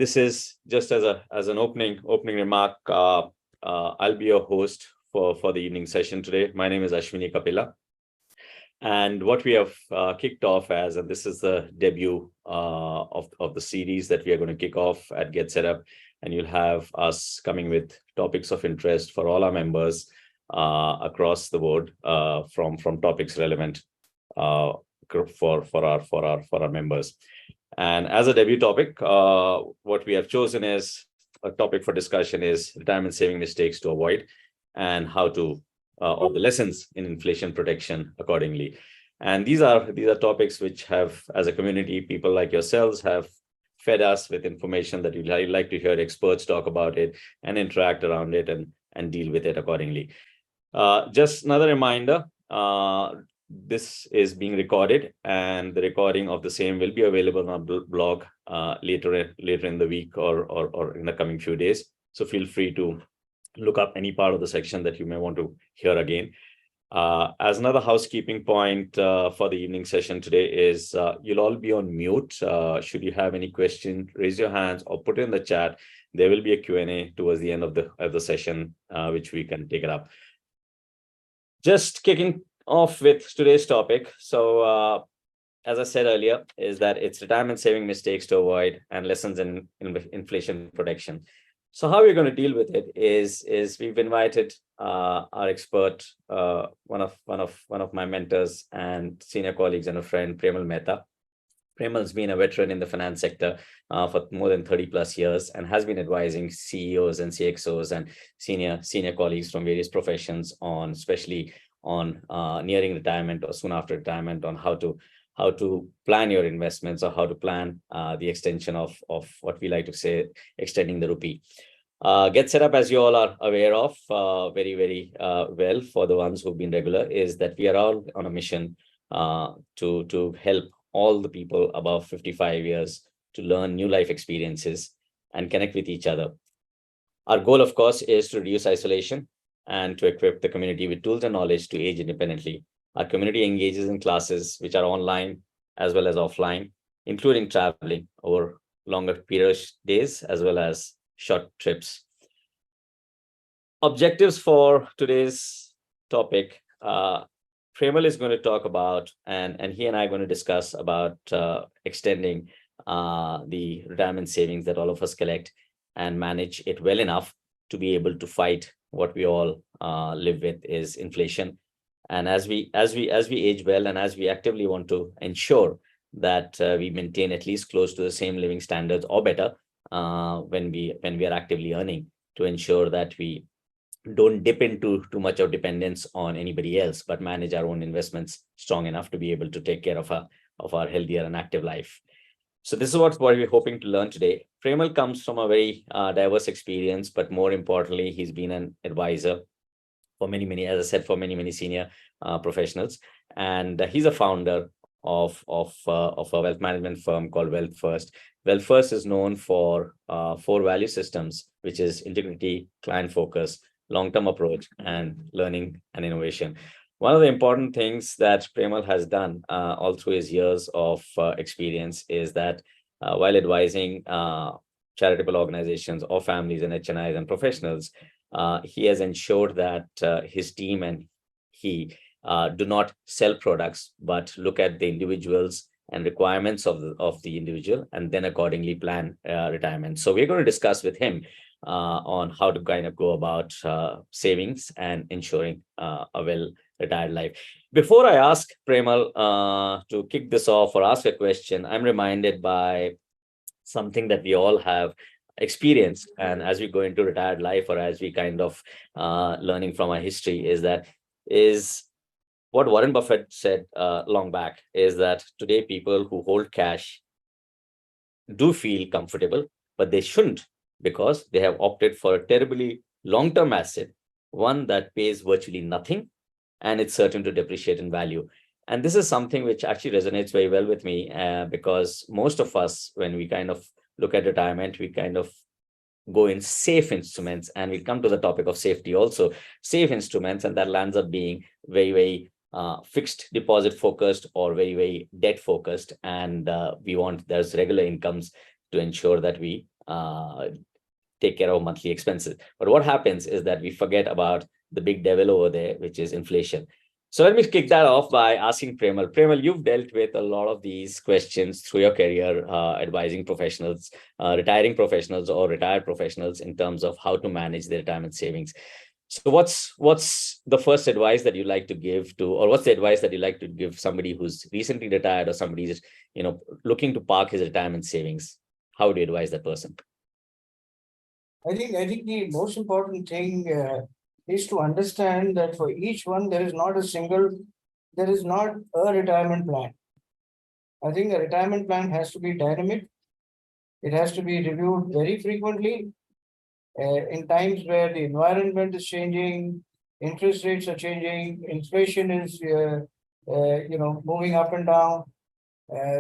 This is just as an opening remark. I'll be your host for the evening session today. My name is Ashwini Kapila, and what we have kicked off as, and this is the debut of the series that we are going to kick off at Get Set Up, and you'll have us coming with topics of interest for all our members across the board, from topics relevant for our members. And as a debut topic, what we have chosen is a topic for discussion is retirement saving mistakes to avoid, and how to or the lessons in inflation protection accordingly. And these are topics which have, as a community, people like yourselves have fed us with information that you'd like to hear experts talk about it and interact around it and deal with it accordingly. Just another reminder, this is being recorded, and the recording of the same will be available on our blog later in the week or in the coming few days. So feel free to look up any part of the section that you may want to hear again. As another housekeeping point for the evening session today is you'll all be on mute. Should you have any question, raise your hands or put it in the chat. There will be a Q&A towards the end of the session, which we can take it up. Just kicking off with today's topic. So as I said earlier, is that it's retirement saving mistakes to avoid and lessons in inflation protection. So how we're going to deal with it is we've invited our expert, one of my mentors and senior colleagues and a friend, Premal Mehta. Premal's been a veteran in the finance sector for more than 30 plus years and has been advising CEOs and CXOs and senior colleagues from various professions on, especially on nearing retirement or soon after retirement, on how to plan your investments or how to plan the extension of what we like to say, extending the rupee. Get Set Up, as you all are aware of very well, for the ones who've been regular, is that we are all on a mission to help all the people above 55 years to learn new life experiences and connect with each other. Our goal, of course, is to reduce isolation and to equip the community with tools and knowledge to age independently. Our community engages in classes which are online as well as offline, including traveling over longer period days as well as short trips. Objectives for today's topic, Premal is going to talk about, and he and I are going to discuss about extending the retirement savings that all of us collect and manage it well enough to be able to fight what we all live with, is inflation. And as we age well, and as we actively want to ensure that we maintain at least close to the same living standards or better when we are actively earning, to ensure that we don't dip into too much of dependence on anybody else, but manage our own investments strong enough to be able to take care of our healthier and active life. So this is what we're hoping to learn today. Premal comes from a very diverse experience, but more importantly, he's been an advisor for many, as I said, for many senior professionals, and he's a founder of a wealth management firm called Wealth First. Wealth First is known for 4 value systems, which is integrity, client focus, long-term approach, and learning and innovation. One of the important things that Premal has done all through his years of experience is that while advising charitable organizations or families and HNIs and professionals, he has ensured that his team and he do not sell products, but look at the individuals and requirements of the individual, and then accordingly plan retirement. So we're going to discuss with him on how to kind of go about savings and ensuring a well-retired life. Before I ask Premal to kick this off or ask a question, I'm reminded by something that we all have experienced, and as we go into retired life, or as we kind of learning from our history, is what Warren Buffett said long back, is that today people who hold cash do feel comfortable, but they shouldn't, because they have opted for a terribly long-term asset, one that pays virtually nothing, and it's certain to depreciate in value. And this is something which actually resonates very well with me, because most of us, when we kind of look at retirement, we kind of go in safe instruments, and we come to the topic of safety also, safe instruments, and that lands up being very fixed deposit focused or very debt focused, and we want there's regular incomes to ensure that we take care of monthly expenses. But what happens is that we forget about the big devil over there, which is inflation. So let me kick that off by asking Premal. Premal, you've dealt with a lot of these questions through your career, advising professionals, retiring professionals or retired professionals in terms of how to manage their retirement savings. So what's the first advice that you like to give to, or what's the advice that you like to give somebody who's recently retired or somebody who's looking to park his retirement savings? How would you advise that person? I think the most important thing is to understand that for each one there is not a retirement plan. I think a retirement plan has to be dynamic. It has to be reviewed very frequently. In times where the environment is changing, interest rates are changing, inflation is moving up and down.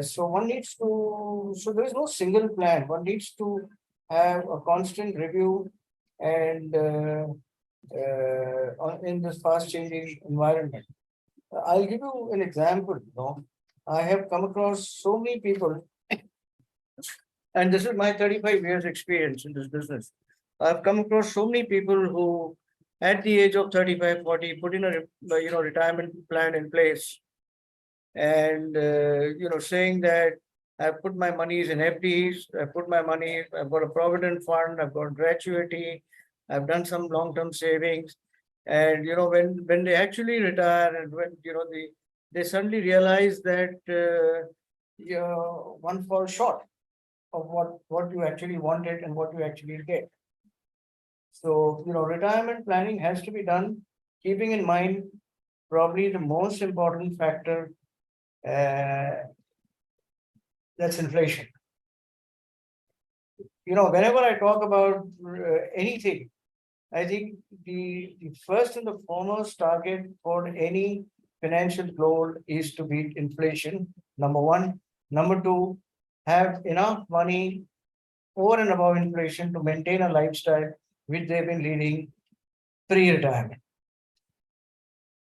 So one needs to. So there is no single plan. One needs to have a constant review and in this fast-changing environment. I'll give you an example. I have come across so many people, and this is my 35 years experience in this business. I've come across so many people who, at the age of 35, 40, put in a retirement plan in place, and saying that I've put my monies in FDs, I've got a provident fund, I've got gratuity, I've done some long-term savings, and when they actually retire, and when they suddenly realize that one falls short of what you actually wanted and what you actually get. So retirement planning has to be done keeping in mind probably the most important factor, that's inflation. Whenever I talk about anything, I think the first and the foremost target for any financial goal is to beat inflation, number one. Number two, have enough money over and above inflation to maintain a lifestyle which they've been leading pre-retirement.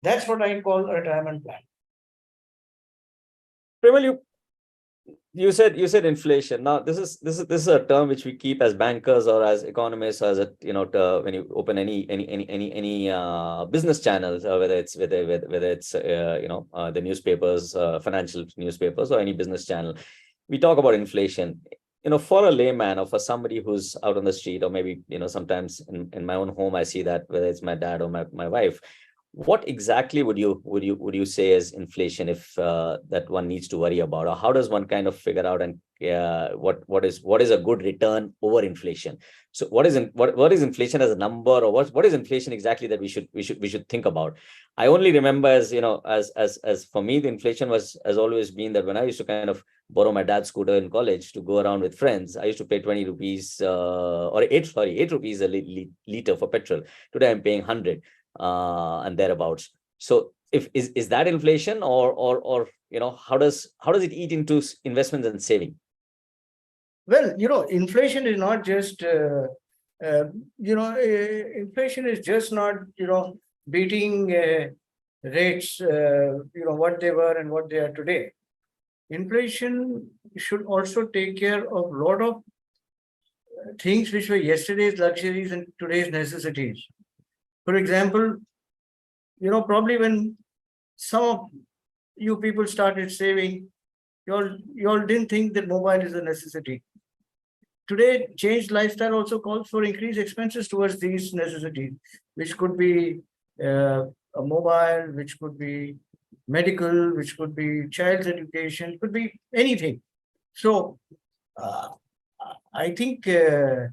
That's what I call a retirement plan. Premal, you said inflation. Now this is a term which we keep as bankers or as economists, or as when you open any business channels, whether it's the newspapers, financial newspapers, or any business channel, we talk about inflation. For a layman or for somebody who's out on the street, or maybe sometimes in my own home, I see that, whether it's my dad or my wife. What exactly would you say is inflation, if that one needs to worry about, or how does one kind of figure out and what is a good return over inflation? So what is inflation as a number, or what is inflation exactly that we should think about? I only remember, as for me, the inflation has always been that when I used to kind of borrow my dad's scooter in college to go around with friends, I used to pay 20 rupees or 8 rupees a liter for petrol. Today I'm paying 100 and thereabouts. So is that inflation, or how does it eat into investments and saving? Well, inflation is not just inflation is just not beating rates what they were and what they are today. Inflation should also take care of a lot of things which were yesterday's luxuries and today's necessities. For example, probably when some of you people started saving, you all didn't think that mobile is a necessity. Today, changed lifestyle also calls for increased expenses towards these necessities, which could be a mobile, which could be medical, which could be child's education, could be anything. So, I think you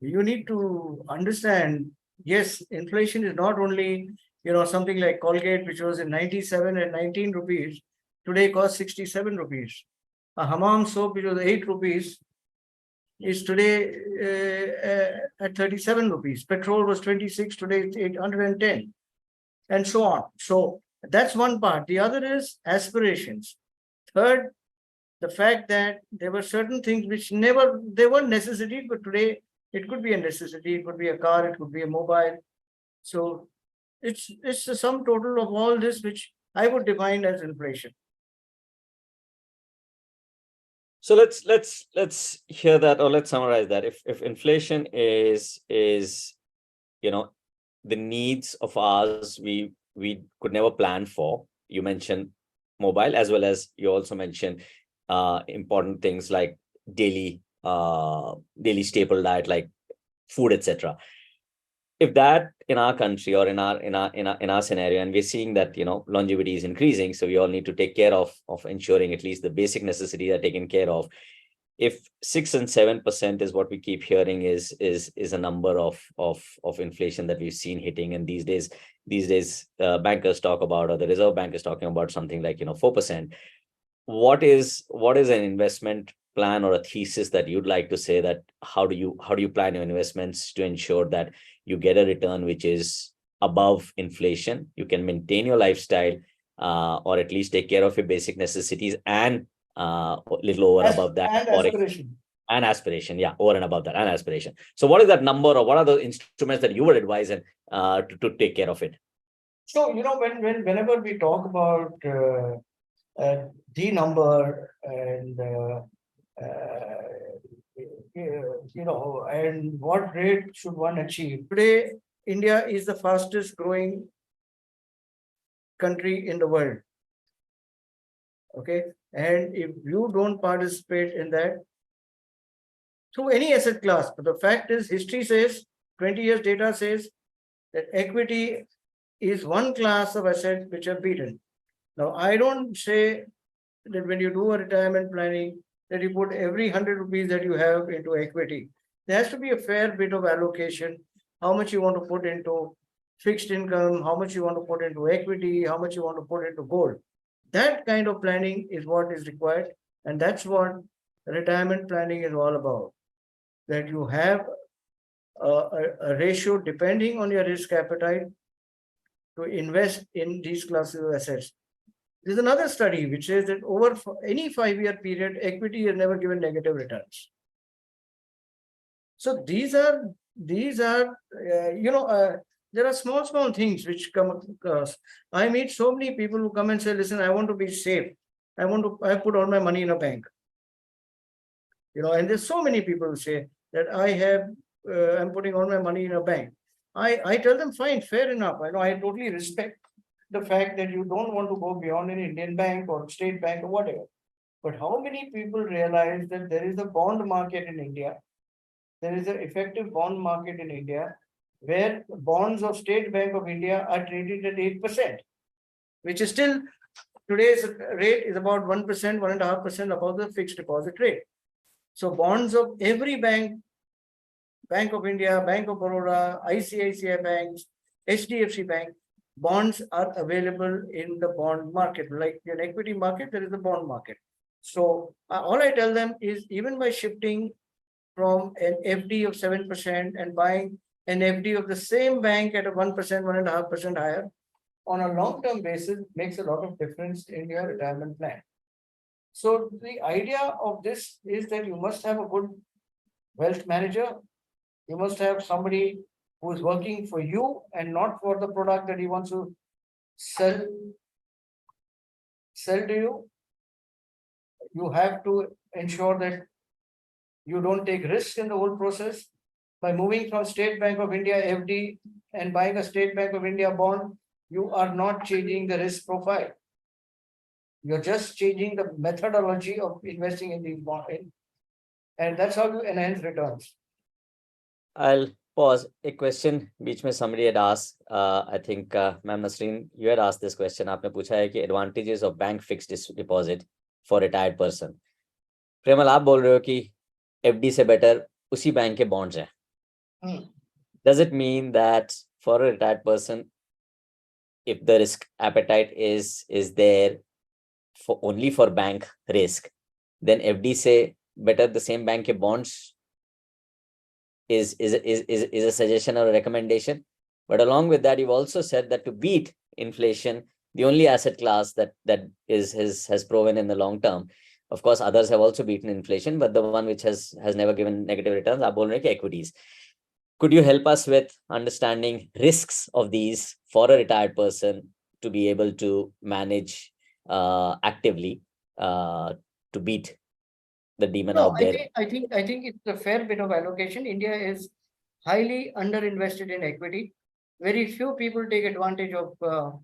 need to understand, yes, inflation is not only, something like Colgate, which was in 97 and 19 rupees, today costs 67 rupees. A hammam soap, which was 8 rupees, is today at 37 rupees. Petrol was 26, today it's 810, and so on. So that's one part. The other is aspirations. Third, the fact that there were certain things which they weren't necessity, but today it could be a necessity. It could be a car, it could be a mobile. So it's the sum total of all this which I would define as inflation. So let's hear that, or let's summarize that. If inflation is the needs of ours, we could never plan for. You mentioned mobile, as well as you also mentioned important things like daily staple diet, like food, etc. If that in our country, or in our scenario, and we're seeing that longevity is increasing, so we all need to take care of ensuring at least the basic necessities are taken care of. If 6 and 7% is what we keep hearing is a number of inflation that we've seen hitting, and these days bankers talk about, or the Reserve Bank is talking about something like 4%. What is an investment plan or a thesis that you'd like to say, that how do you plan your investments to ensure that you get a return which is above inflation, you can maintain your lifestyle, or at least take care of your basic necessities, and a little over above that, And or aspiration. an aspiration, yeah, over and above that, an aspiration. So what is that number, or what are the instruments that you would advise, and to take care of it? So, whenever we talk about the number, and and what rate should one achieve? Today, India is the fastest growing country in the world. Okay. And if you don't participate in that through any asset class, but the fact is, history says, 20 years data says that equity is one class of assets which are beaten. Now, I don't say that when you do a retirement planning, that you put every 100 rupees that you have into equity. There has to be a fair bit of allocation. How much you want to put into fixed income, how much you want to put into equity, how much you want to put into gold. That kind of planning is what is required. And that's what retirement planning is all about. That you have a ratio depending on your risk appetite to invest in these classes of assets. There's another study which says that over any 5-year period, equity has never given negative returns. So these are there are small things which come across. I meet so many people who come and say, listen, I want to be safe. I put all my money in a bank. And there's so many people who say that I'm putting all my money in a bank. I tell them, fine, fair enough. I totally respect the fact that you don't want to go beyond an Indian bank or state bank or whatever. But how many people realize that there is a bond market in India? There is an effective bond market in India where bonds of State Bank of India are traded at 8%, which is still, today's rate is about 1%, 1.5% above the fixed deposit rate. So bonds of every bank, Bank of India, Bank of Baroda, ICICI banks, HDFC Bank, bonds are available in the bond market. Like an equity market, there is a bond market. So all I tell them is, even by shifting from an FD of 7% and buying an FD of the same bank at a 1%, 1.5% higher, on a long-term basis, makes a lot of difference in your retirement plan. So the idea of this is that you must have a good wealth manager. You must have somebody who is working for you and not for the product that he wants to sell to you. You have to ensure that you don't take risks in the whole process. By moving from State Bank of India FD and buying a State Bank of India bond, you are not changing the risk profile. You're just changing the methodology of investing in these bonds. And that's how you enhance returns. I'll pause. A question which somebody had asked, I think Ma'am Nasreen, you had asked this question. आपने पूछा है कि advantages of bank fixed deposit for retired person. प्रेमल, आप बोल रहे हो कि FD से better उसी बैंक के bonds हैं. Does it mean that for a retired person, if the risk appetite is there for only for bank risk, then FD से better the same bank के bonds is a suggestion or a recommendation? But along with that, you've also said that to beat inflation, the only asset class that has proven in the long term, of course others have also beaten inflation, but the one which has never given negative returns, आप बोल रहे हैं कि equities. Could you help us with understanding risks of these for a retired person to be able to manage actively to beat the demon No, out there? I think it's a fair bit of allocation. India is highly underinvested in equity. Very few people take advantage of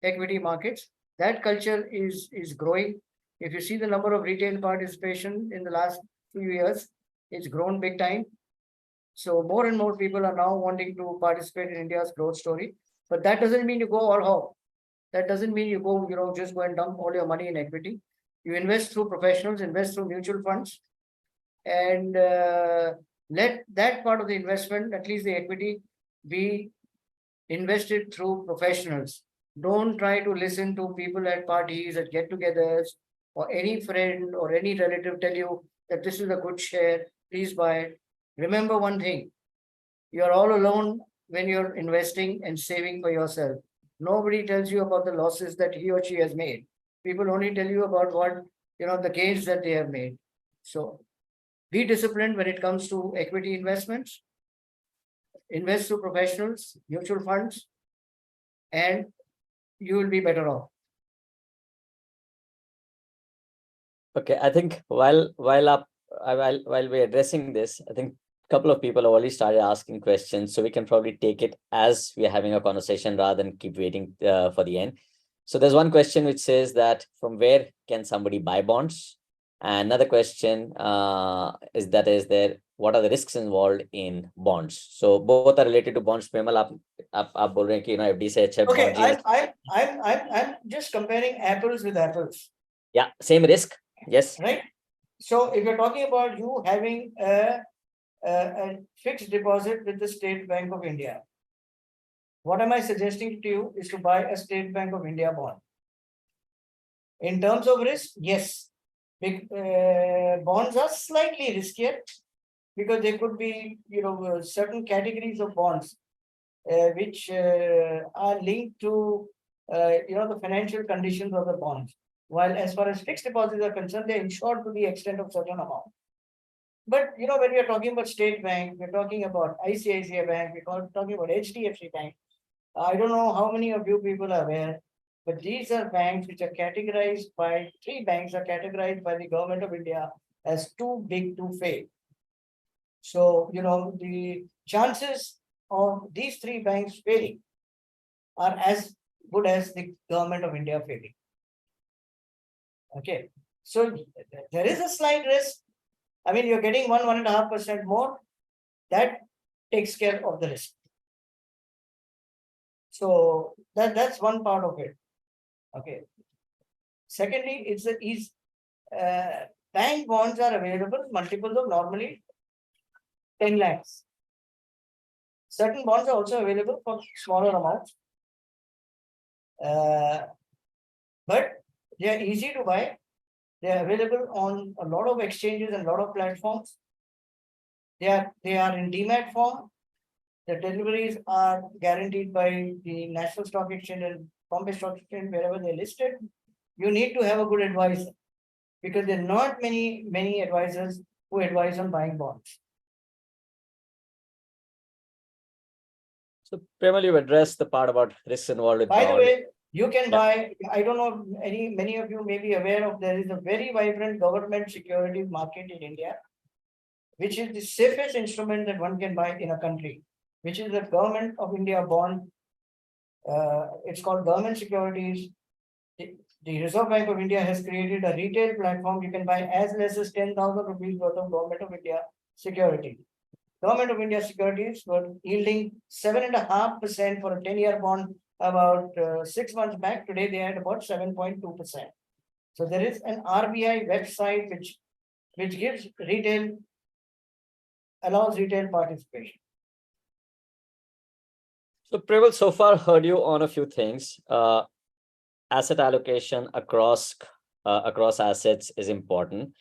equity markets. That culture is growing. If you see the number of retail participation in the last few years, it's grown big time. So more and more people are now wanting to participate in India's growth story. But that doesn't mean you go all hog. That doesn't mean you go, just go and dump all your money in equity. You invest through professionals, invest through mutual funds, and let that part of the investment, at least the equity, be invested through professionals. Don't try to listen to people at parties, at get-togethers, or any friend or any relative tell you that this is a good share, please buy it. Remember one thing, you're all alone when you're investing and saving for yourself. Nobody tells you about the losses that he or she has made. People only tell you about what, the gains that they have made. So be disciplined when it comes to equity investments. Invest through professionals, mutual funds, and you will be better off. Okay, I think while we're addressing this, I think a couple of people have already started asking questions, so we can probably take it as we're having a conversation rather than keep waiting for the end. So there's one question which says that from where can somebody buy bonds? And another question is there what are the risks involved in bonds? So both are related to bonds. Premal, आप बोल रहे हैं कि FD से अच्छा Okay, bond I'm just comparing apples with apples. Yeah, same risk. Yes. Right. So if you're talking about you having a fixed deposit with the State Bank of India, what am I suggesting to you is to buy a State Bank of India bond. In terms of risk, yes, bonds are slightly riskier because there could be, certain categories of bonds which are linked to, the financial conditions of the bonds. While as far as fixed deposits are concerned, they're insured to the extent of certain amount. But, when we are talking about State Bank, we're talking about ICICI Bank, we're talking about HDFC Bank. I don't know how many of you people are aware, but these are banks which are categorized by, three banks are categorized by the government of India as too big to fail. So, the chances of these three banks failing are as good as the government of India failing. Okay, so there is a slight risk. I mean, you're getting 1.5% more. That takes care of the risk. So that's one part of it. Okay. Secondly, it's bank bonds are available multiples of normally 10 lakhs. Certain bonds are also available for smaller amounts. But they are easy to buy. They are available on a lot of exchanges and a lot of platforms. They are in demat form. The deliveries are guaranteed by the National Stock Exchange and Bombay Stock Exchange, wherever they're listed. You need to have a good advisor because there are not many advisors who advise on buying bonds. So Premal, you've addressed the part about risks involved with By the bond. way, you can buy, I don't know, many of you may be aware of, there is a very vibrant government securities market in India, which is the safest instrument that one can buy in a country, which is the Government of India bond. It's called government securities. The Reserve Bank of India has created a retail platform. You can buy as less as 10,000 rupees worth of Government of India security. Government of India securities were yielding 7.5% for a 10-year bond about 6 months back. Today they are at about 7.2%. So there is an RBI website which gives allows retail participation. So Premal, so far heard you on a few things. Asset allocation across assets is important.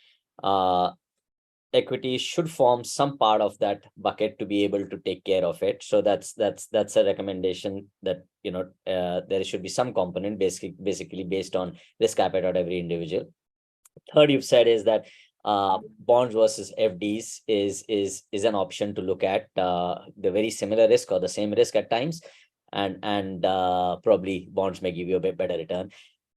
Equity should form some part of that bucket to be able to take care of it. So that's a recommendation that there should be some component basically based on risk appetite of every individual. Third, you've said is that bonds versus FDs is an option to look at, the very similar risk or the same risk at times, and probably bonds may give you a bit better return.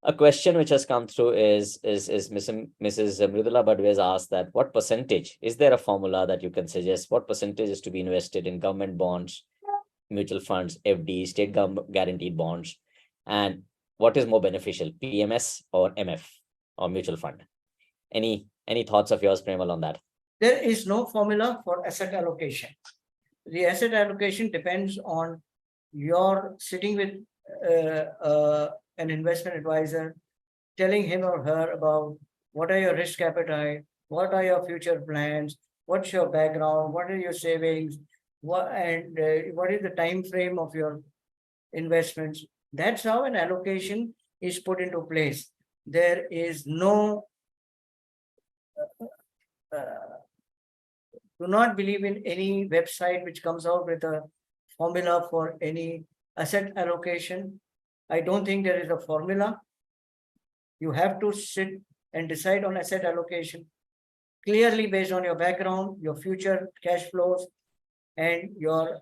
A question which has come through is Mrs. Mridula Badwe has asked that what percentage, is there a formula that you can suggest? What percentage is to be invested in government bonds, mutual funds, FD, state government guaranteed bonds, and what is more beneficial, PMS or MF or mutual fund? Any thoughts of yours, Premal, on that? There is no formula for asset allocation. The asset allocation depends on your sitting with an investment advisor, telling him or her about what are your risk appetite, what are your future plans, what's your background, what are your savings, what is the time frame of your investments. That's how an allocation is put into place. There is no do not believe in any website which comes out with a formula for any asset allocation. I don't think there is a formula. You have to sit and decide on asset allocation clearly based on your background, your future cash flows, and your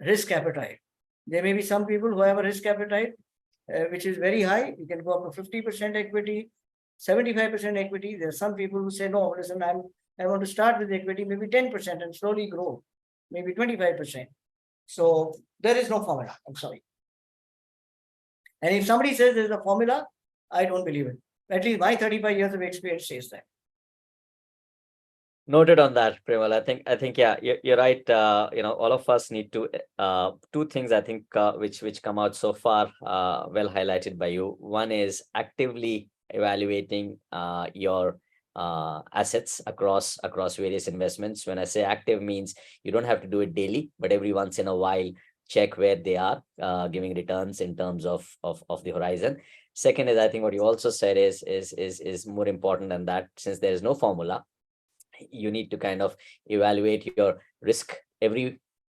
risk appetite. There may be some people who have a risk appetite which is very high. You can go up to 50% equity, 75% equity. There are some people who say, no, listen, I want to start with equity, maybe 10% and slowly grow, maybe 25%. So there is no formula. I'm sorry. And if somebody says there's a formula, I don't believe it. At least my 35 years of experience says that. Noted on that, Premal. I think, yeah, you're right. All of us need to two things, I think, which come out so far, well highlighted by you. One is actively evaluating your assets across various investments. When I say active, means you don't have to do it daily, but every once in a while, check where they are giving returns in terms of the horizon. Second is, I think what you also said is more important than that, since there is no formula. You need to kind of evaluate your risk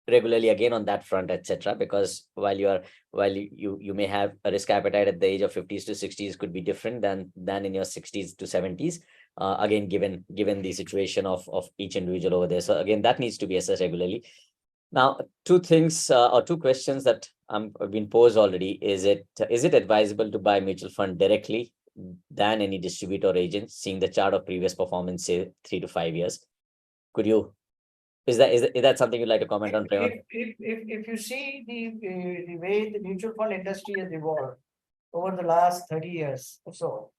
regularly again on that front, etc. Because while you may have a risk appetite at the age of 50s to 60s, could be different than in your 60s to 70s. Again, given the situation of each individual over there. So again, that needs to be assessed regularly. Now, two things or two questions that have been posed already. Is it advisable to buy mutual fund directly than any distributor or agent, seeing the chart of previous performance, say 3 to 5 years? Could you, is that something you'd like to comment on, Premal? If you see the way the mutual fund industry has evolved over the last 30 years or so,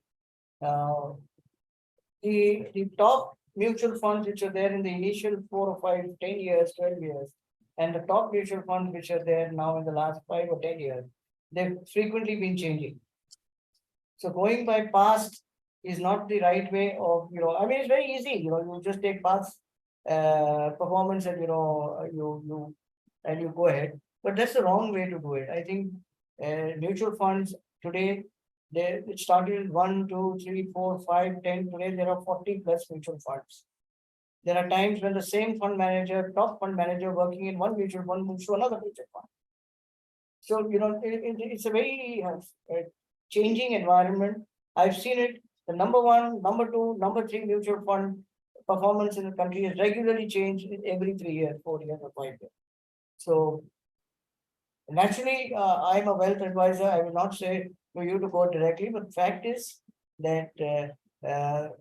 the top mutual funds which are there in the initial 4 or 5, 10 years, 12 years, and the top mutual funds which are there now in the last 5 or 10 years, they've frequently been changing. So going by past is not the right way of, I mean, it's very easy, you just take past performance and, you go ahead. But that's the wrong way to do it. I think mutual funds today, it started 1, 2, 3, 4, 5, 10. Today there are 40 plus mutual funds. There are times when the same fund manager, top fund manager working in one mutual fund moves to another mutual fund. So, it's a very changing environment. I've seen it. The number 1, number 2, number 3 mutual fund performance in the country is regularly changed every 3 years, 4 years, or 5 years. So naturally, I'm a wealth advisor. I will not say to you to go directly, but fact is that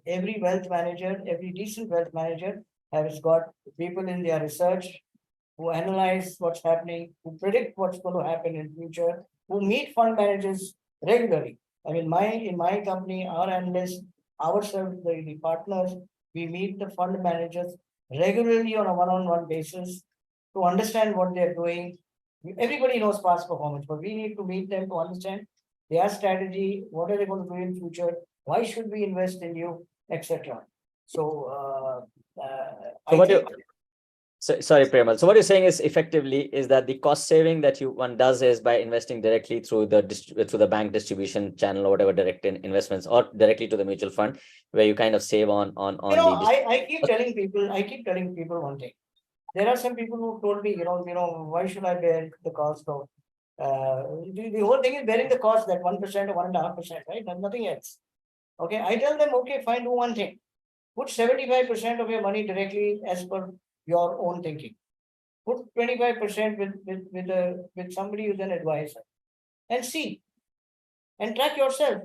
every wealth manager, every decent wealth manager has got people in their research who analyze what's happening, who predict what's going to happen in future, who meet fund managers regularly. I mean, in my company, our analysts, ourselves, the partners, we meet the fund managers regularly on a one-on-one basis to understand what they're doing. Everybody knows past performance, but we need to meet them to understand their strategy, what are they going to do in future, why should we invest in you, etc. So, sorry, Premal. So what you're saying is effectively is that the cost saving that one does is by investing directly through the bank distribution channel or whatever, direct investments, or directly to the mutual fund, where you kind of save on I keep telling people one thing. There are some people who told me, why should I bear the cost of the whole thing is bearing the cost, that 1% or 1.5%, right? And nothing else. Okay, I tell them, okay, fine, do one thing. Put 75% of your money directly as per your own thinking. Put 25% with somebody who's an advisor, and see and track yourself.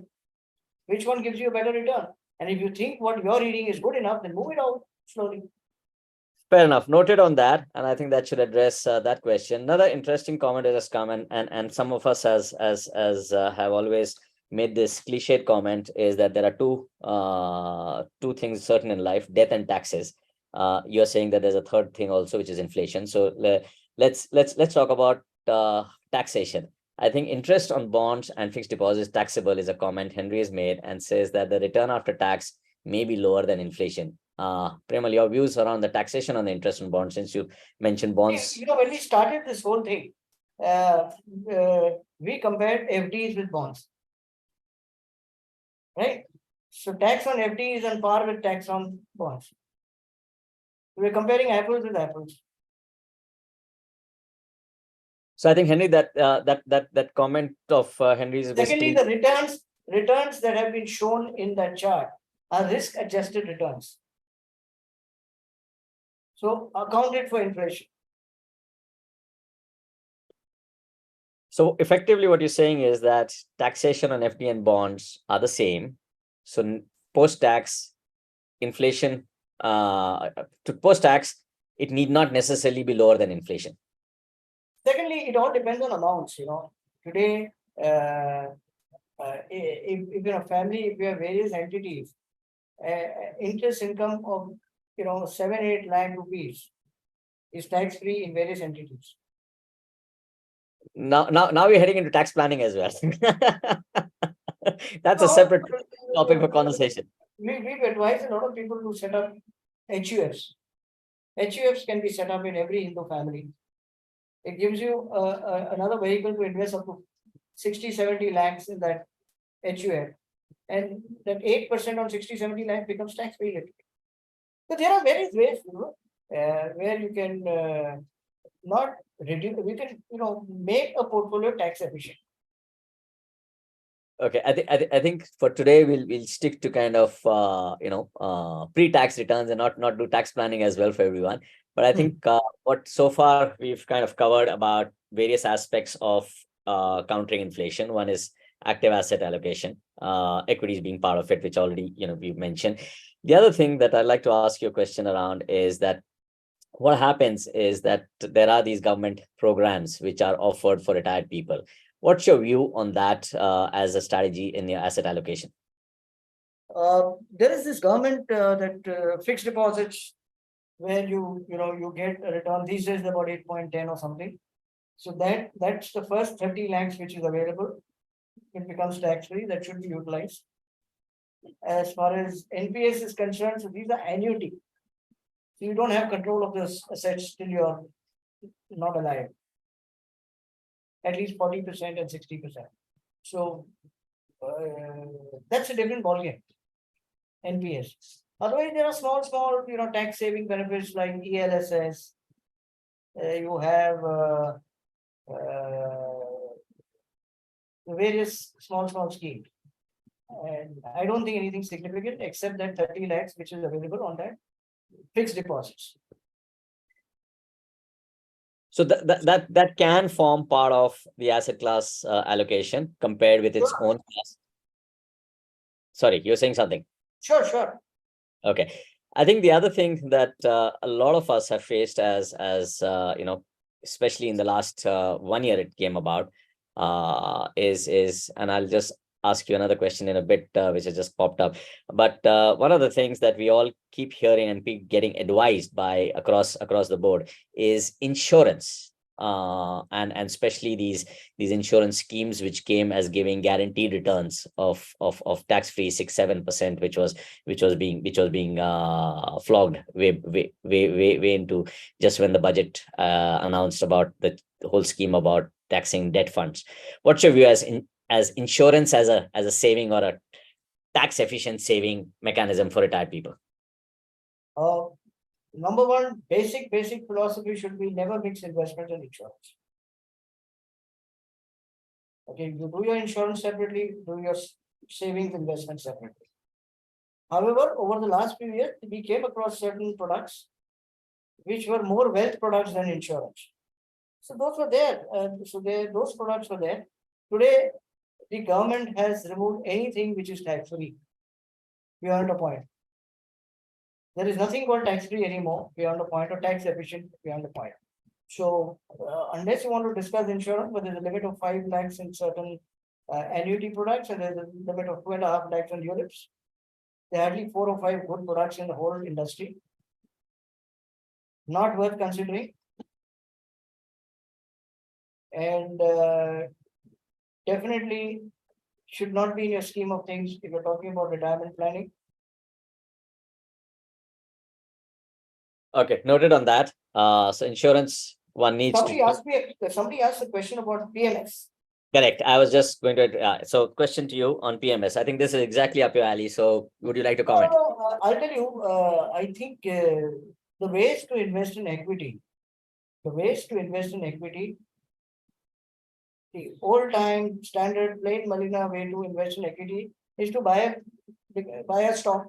Which one gives you a better return? And if you think what you're reading is good enough, then move it out slowly. Fair enough. Noted on that, and I think that should address that question. Another interesting comment that has come, and some of us as have always made this cliched comment, is that there are two things certain in life: death and taxes. You're saying that there's a third thing also, which is inflation. So let's talk about taxation. I think interest on bonds and fixed deposits taxable is a comment Henry has made, and says that the return after tax may be lower than inflation. Premal, your views around the taxation on the interest on bonds, since you mentioned bonds. When we started this whole thing, we compared FDs with bonds, right? So tax on FD is on par with tax on bonds. We're comparing apples with apples. So I think Henry, that comment of Henry's is Secondly, basically the returns that have been shown in that chart are risk-adjusted returns. So accounted for inflation. So effectively what you're saying is that taxation on FD and bonds are the same. So post-tax inflation, to post-tax, it need not necessarily be lower than inflation. Secondly, it all depends on amounts. Today, if in a family, if you have various entities, interest income of 7-8 lakh rupees is tax-free in various entities. Now we're heading into tax planning as well. That's a separate topic for conversation. We've advised a lot of people to set up HUFs. HUFs can be set up in every Hindu family. It gives you another vehicle to invest up to 60-70 lakhs in that HUF. And that 8% on 60-70 lakhs becomes tax-free. So there are various ways, where you can not reduce, we can, make a portfolio tax efficient. Okay, I think for today we'll stick to kind of pre-tax returns and not do tax planning as well for everyone. But I think what so far we've kind of covered about various aspects of countering inflation. One is active asset allocation, equities being part of it, which already we've mentioned. The other thing that I'd like to ask you a question around is that what happens is that there are these government programs which are offered for retired people. What's your view on that as a strategy in your asset allocation? There is this government that fixed deposits where you get a return. These days about 8.10 or something. So that's the first 30 lakhs which is available. It becomes tax-free. That should be utilized. As far as NPS is concerned, so these are annuity. So you don't have control of those assets till you're not alive. At least 40% and 60%. So that's a different ballgame. NPS. Otherwise, there are small, tax saving benefits like ELSS. You have various small schemes. And I don't think anything significant except that 30 lakhs which is available on that fixed deposits. So that can form part of the asset class allocation compared with its own class. Sorry, you're saying something. Sure. Okay, I think the other thing that a lot of us have faced as especially in the last 1 year it came about is, and I'll just ask you another question in a bit, which has just popped up. But one of the things that we all keep hearing and keep getting advised by across the board is insurance. And especially these insurance schemes which came as giving guaranteed returns of tax-free 6-7%, which was being flogged way into just when the budget announced about the whole scheme about taxing debt funds. What's your view as insurance as a saving or a tax efficient saving mechanism for retired people? Number one, basic philosophy should be never mix investment and insurance. Okay, you do your insurance separately, do your savings investment separately. However, over the last few years, we came across certain products which were more wealth products than insurance. So those were there. Those products were there. Today, the government has removed anything which is tax-free beyond a point. There is nothing called tax-free anymore beyond a point, or tax efficient beyond a point. So unless you want to discuss insurance, but there's a limit of 5 lakhs in certain annuity products, and there's a limit of 2.5 lakhs on ULIPs. There are hardly 4 or 5 good products in the whole industry. Not worth considering. And definitely should not be in your scheme of things if you're talking about retirement planning. Okay, noted on that. So insurance, one needs Somebody asked a question about PMS. Correct. I was just going to, so question to you on PMS. I think this is exactly up your alley. So would you like to comment? No, I'll tell you, I think the ways to invest in equity, the old time standard plain vanilla way to invest in equity is to buy a stock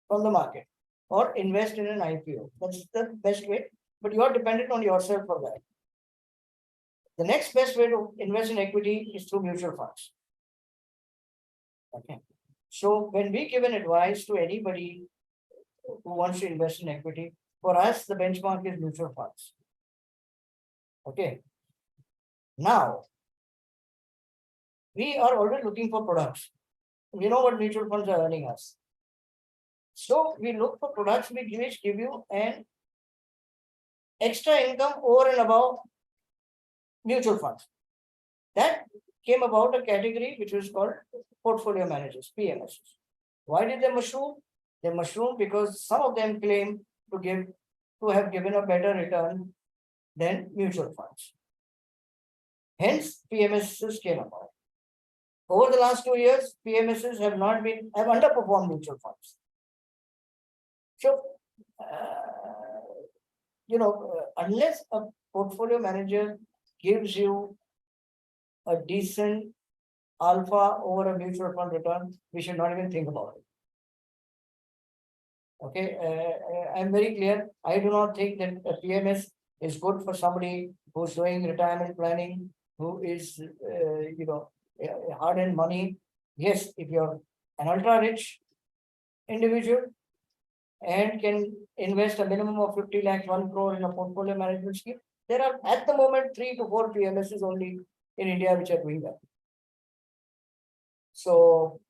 from the market or invest in an IPO. That's the best way, but you are dependent on yourself for that. The next best way to invest in equity is through mutual funds. Okay. So when we give an advice to anybody who wants to invest in equity, for us, the benchmark is mutual funds. Okay. Now, we are already looking for products. We know what mutual funds are earning us. So we look for products which give you an extra income over and above mutual funds. That came about a category which was called portfolio managers, PMS. Why did they mushroom? They mushroom because some of them claim to have given a better return than mutual funds. Hence, PMSs came about. Over the last 2 years, PMSs have underperformed mutual funds. So, unless a portfolio manager gives you a decent alpha over a mutual fund return, we should not even think about it. Okay, I'm very clear. I do not think that a PMS is good for somebody who's doing retirement planning, who is, hard-earned money. Yes, if you're an ultra-rich individual and can invest a minimum of 50 lakhs, 1 crore in a portfolio management scheme, there are at the moment 3 to 4 PMSs only in India which are doing that. So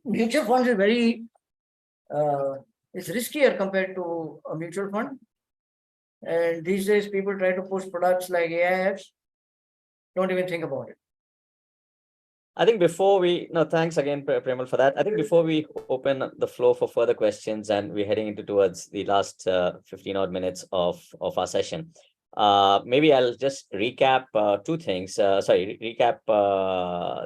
mutual funds is very it's riskier compared to a mutual fund. And these days people try to push products like AIFs. Don't even think about it. I think thanks again, Premal, for that. I think before we open the floor for further questions and we're heading into towards the last 15 odd minutes of our session, maybe I'll just recap two things. Recap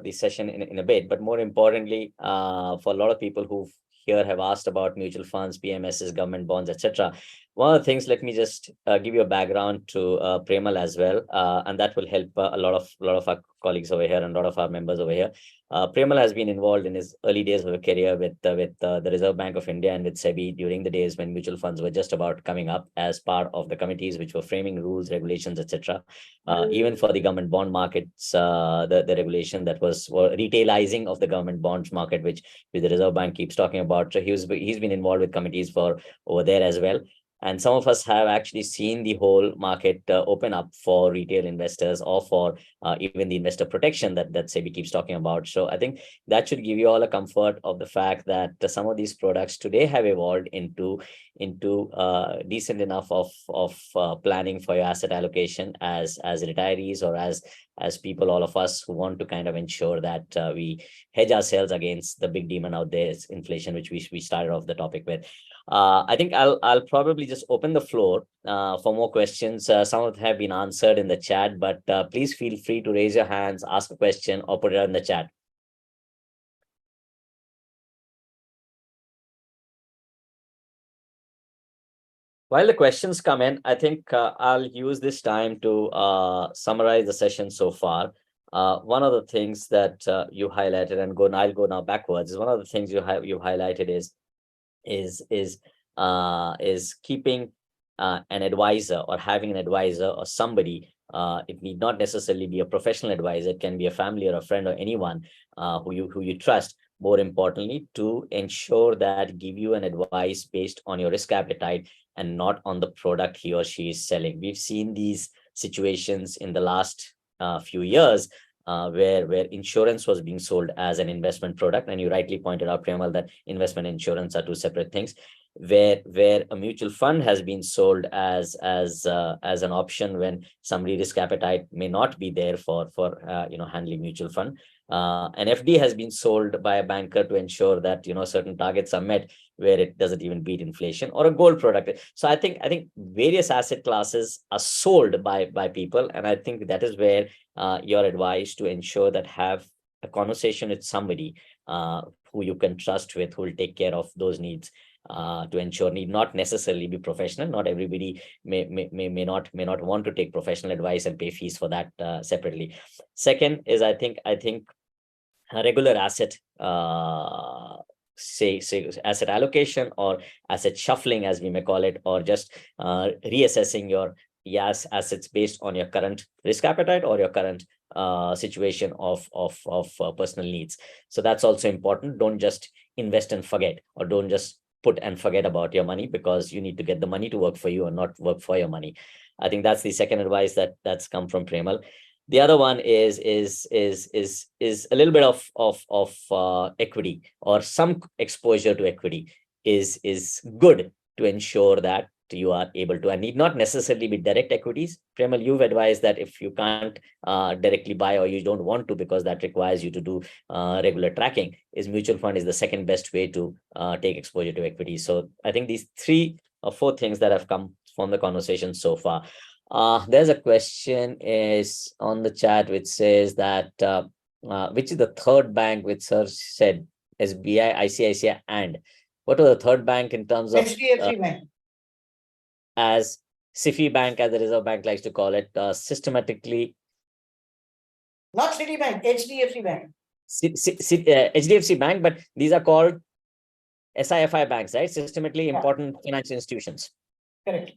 the session in a bit, but more importantly, for a lot of people who here have asked about mutual funds, PMSs, government bonds, etc. One of the things, let me just give you a background to Premal as well, and that will help a lot of our colleagues over here and a lot of our members over here. Premal has been involved in his early days of a career with the Reserve Bank of India and with SEBI during the days when mutual funds were just about coming up as part of the committees which were framing rules, regulations, etc. Even for the government bond markets, the regulation that was retailizing of the government bonds market, which the Reserve Bank keeps talking about. So he's been involved with committees for over there as well. And some of us have actually seen the whole market open up for retail investors or for even the investor protection that SEBI keeps talking about. So I think that should give you all a comfort of the fact that some of these products today have evolved into decent enough of planning for your asset allocation as retirees or as people, all of us who want to kind of ensure that we hedge ourselves against the big demon out there, is inflation, which we started off the topic with. I think I'll probably just open the floor for more questions. Some of them have been answered in the chat, but please feel free to raise your hands, ask a question, or put it in the chat. While the questions come in, I think I'll use this time to summarize the session so far. One of the things that you highlighted, and I'll go now backwards, is one of the things you highlighted is keeping an advisor or having an advisor or somebody, it need not necessarily be a professional advisor, it can be a family or a friend or anyone who you trust, more importantly, to ensure that give you an advice based on your risk appetite and not on the product he or she is selling. We've seen these situations in the last few years where insurance was being sold as an investment product, and you rightly pointed out, Premal, that investment and insurance are two separate things. Where a mutual fund has been sold as an option when somebody risk appetite may not be there for handling mutual fund. An FD has been sold by a banker to ensure that certain targets are met, where it doesn't even beat inflation, or a gold product. So I think various asset classes are sold by people, and I think that is where your advice to ensure that have a conversation with somebody who you can trust with, who will take care of those needs, to ensure need not necessarily be professional. Not everybody may not want to take professional advice and pay fees for that separately. Second is, I think a regular asset say asset allocation or asset shuffling, as we may call it, or just reassessing your assets based on your current risk appetite or your current situation of personal needs. So that's also important. Don't just invest and forget, or don't just put and forget about your money, because you need to get the money to work for you and not work for your money. I think that's the second advice that's come from Premal. The other one is a little bit of equity, or some exposure to equity is good to ensure that you are able to, and need not necessarily be direct equities. Premal, you've advised that if you can't directly buy, or you don't want to because that requires you to do regular tracking, is mutual fund is the second best way to take exposure to equities. So I think these 3 or 4 things that have come from the conversation so far. There's a question is on the chat which says that which is the third bank which sir said, SBI, ICICI, and what was the third bank in terms of HDFC Bank. as SIFI Bank, as the Reserve Bank likes to call it, systematically? Not Citibank, HDFC Bank. HDFC Bank, but these are called SIFI banks, right? Systematically important financial institutions. Correct.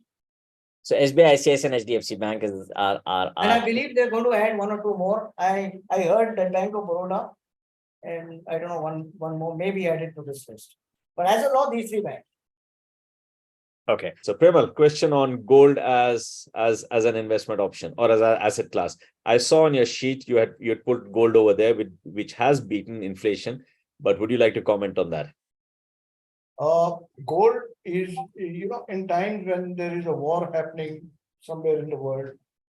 So SBI, ICICI, and HDFC Bank are and I believe they're going to add 1 or 2 more. I heard that Bank of Baroda, and I don't know, one more maybe added to this list. But as of now, these 3 banks. Okay. So Premal, question on gold as an investment option or as an asset class. I saw on your sheet you had put gold over there, which has beaten inflation, but would you like to comment on that? Gold is, in times when there is a war happening somewhere in the world,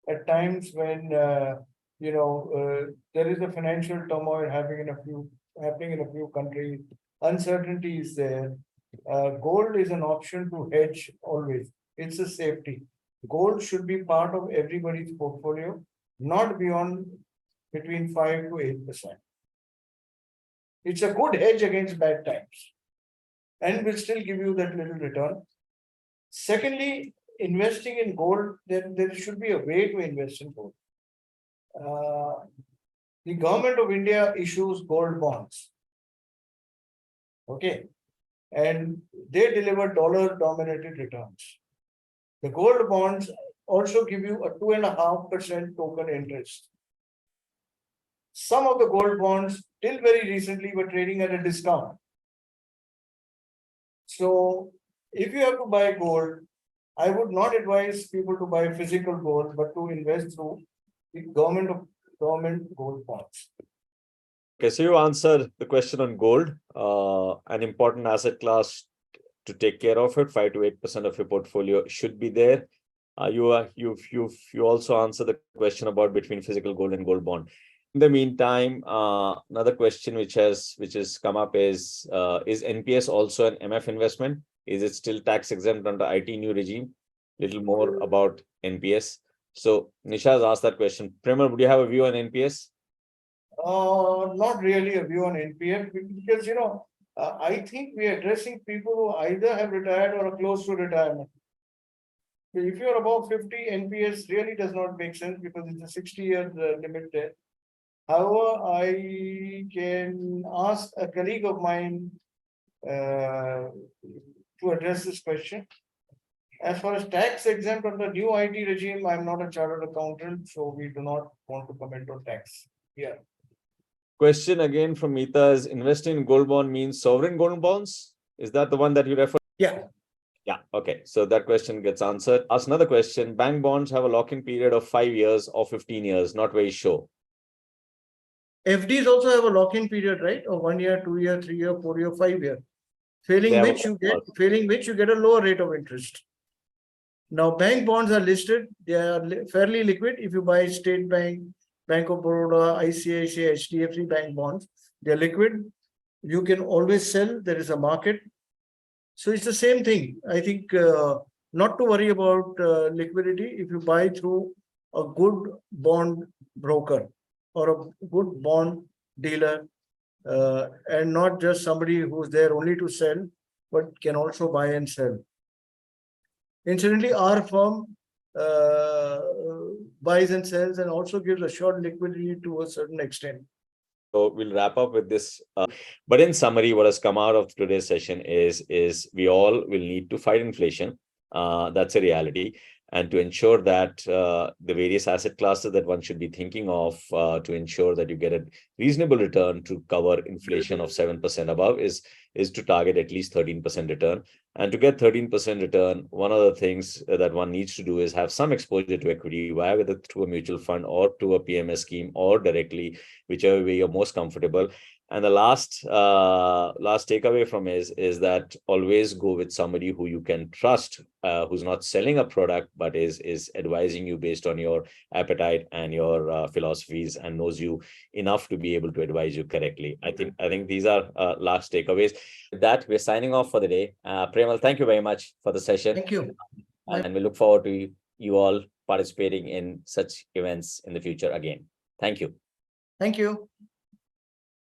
at times when there is a financial turmoil happening in a few countries, uncertainty is there. Gold is an option to hedge always. It's a safety. Gold should be part of everybody's portfolio, not beyond between 5 to 8%. It's a good hedge against bad times, and will still give you that little return. Secondly, investing in gold, there should be a way to invest in gold. The government of India issues gold bonds. Okay. And they deliver dollar-dominated returns. The gold bonds also give you a 2.5% token interest. Some of the gold bonds till very recently were trading at a discount. So if you have to buy gold, I would not advise people to buy physical gold, but to invest through the government gold bonds. Okay, so you answered the question on gold, an important asset class to take care of it. 5 to 8% of your portfolio should be there. You also answered the question about between physical gold and gold bond. In the meantime, another question which has come up is NPS also an MF investment? Is it still tax exempt under IT new regime? Little more about NPS. So Nisha has asked that question. Premal, would you have a view on NPS? Not really a view on NPF, because I think we are addressing people who either have retired or are close to retirement. If you're above 50, NPS really does not make sense because it's a 60-year limit there. However, I can ask a colleague of mine to address this question. As far as tax exempt under new IT regime, I'm not a chartered accountant, so we do not want to comment on tax. Yeah. Question again from Mita is investing in gold bond means sovereign gold bonds? Is that the one that you refer? Yeah. Yeah. Okay. So that question gets answered. Ask another question. Bank bonds have a lock-in period of 5 years or 15 years. Not very sure. FDs also have a lock-in period, right? Of 1 year, 2 year, 3 year, 4 year, 5 year. Failing which you get a lower rate of interest. Now, bank bonds are listed. They are fairly liquid. If you buy State Bank, Bank of Baroda, ICICI, HDFC Bank bonds, they're liquid. You can always sell. There is a market. So it's the same thing. I think not to worry about liquidity if you buy through a good bond broker or a good bond dealer and not just somebody who's there only to sell, but can also buy and sell. Incidentally, our firm buys and sells and also gives assured liquidity to a certain extent. So we'll wrap up with this. But in summary, what has come out of today's session is we all will need to fight inflation. That's a reality. And to ensure that the various asset classes that one should be thinking of to ensure that you get a reasonable return to cover inflation of 7% above is to target at least 13% return. And to get 13% return, one of the things that one needs to do is have some exposure to equity, whether through a mutual fund or to a PMS scheme or directly, whichever way you're most comfortable. And the last takeaway from is that always go with somebody who you can trust, who's not selling a product but is advising you based on your appetite and your philosophies and knows you enough to be able to advise you correctly. I think these are last takeaways. With that, we're signing off for the day. Premal, thank you very much for the session. Thank you. And we look forward to you all participating in such events in the future again. Thank you. Thank you.